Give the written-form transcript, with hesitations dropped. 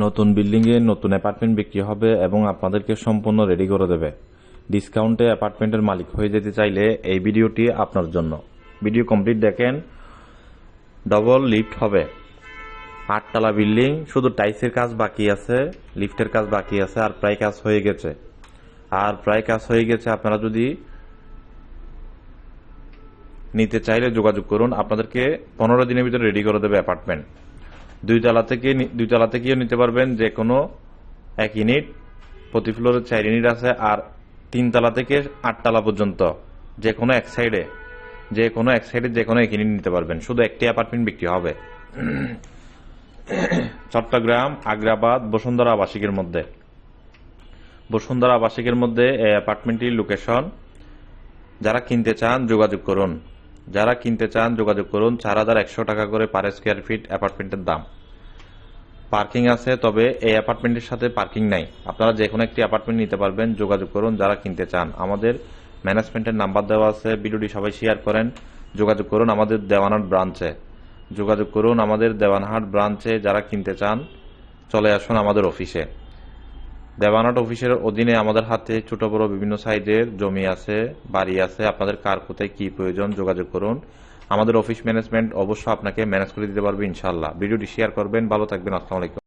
নতুন বিল্ডিংয়ে নতুন অ্যাপার্টমেন্ট বিক্রি হবে এবং আপনাদেরকে সম্পূর্ণ রেডি করে দেবে। ডিসকাউন্টে অ্যাপার্টমেন্টের মালিক হয়ে যেতে চাইলে এই ভিডিওটি আপনার জন্য। ভিডিও কমপ্লিট দেখেন। ডবল লিফট হবে, 8 তলা বিল্ডিং, শুধু টাইলসের কাজ বাকি আছে, লিফটের কাজ বাকি আছে, আর প্রায় কাজ হয়ে গেছে। আপনারা যদি নিতে চাইলে যোগাযোগ করুন, আপনাদেরকে 15 দিনের ভিতরে রেডি করে দেবে অ্যাপার্টমেন্ট। 2 তলা থেকেও নিতে পারবেন, যে কোনো 1 ইউনিট, প্রতি ফ্লোরে 4 ইউনিট আছে, আর 3 তলা থেকে 8 তলা পর্যন্ত যে কোনো এক সাইডে যে কোনো 1 ইউনিট নিতে পারবেন। শুধু একটি অ্যাপার্টমেন্ট বিক্রি হবে চট্টগ্রাম আগ্রাবাদ বসুন্ধরা আবাসিকের মধ্যে এই অ্যাপার্টমেন্টটির লোকেশন। যারা কিনতে চান যোগাযোগ করুন। 4100 টাকা করে পার স্কয়ার ফিট অ্যাপার্টমেন্টের দাম। পার্কিং আছে, তবে এই অ্যাপার্টমেন্টের সাথে পার্কিং নাই। আপনারা যে কোনো একটি অ্যাপার্টমেন্ট নিতে পারবেন। যোগাযোগ করুন যারা কিনতে চান। আমাদের ম্যানেজমেন্টের নাম্বার দেওয়া আছে, ভিডিওটি সবাই শেয়ার করেন। যোগাযোগ করুন আমাদের দেওয়ানহাট ব্রাঞ্চে। যারা কিনতে চান চলে আসুন আমাদের অফিসে। দেওয়ানহাট অফিসের অধীনে আমাদের হাতে ছোট বড় বিভিন্ন সাইজের জমি আছে, বাড়ি আছে। আপনাদের কার কোথায় কি প্রয়োজন যোগাযোগ করুন। আমাদের অফিস ম্যানেজমেন্ট অবশ্য আপনাকে ম্যানেজ করে দিতে পারবে ইনশাআল্লাহ। ভিডিওটি শেয়ার করবেন। ভালো থাকবেন। আসসালামু আলাইকুম।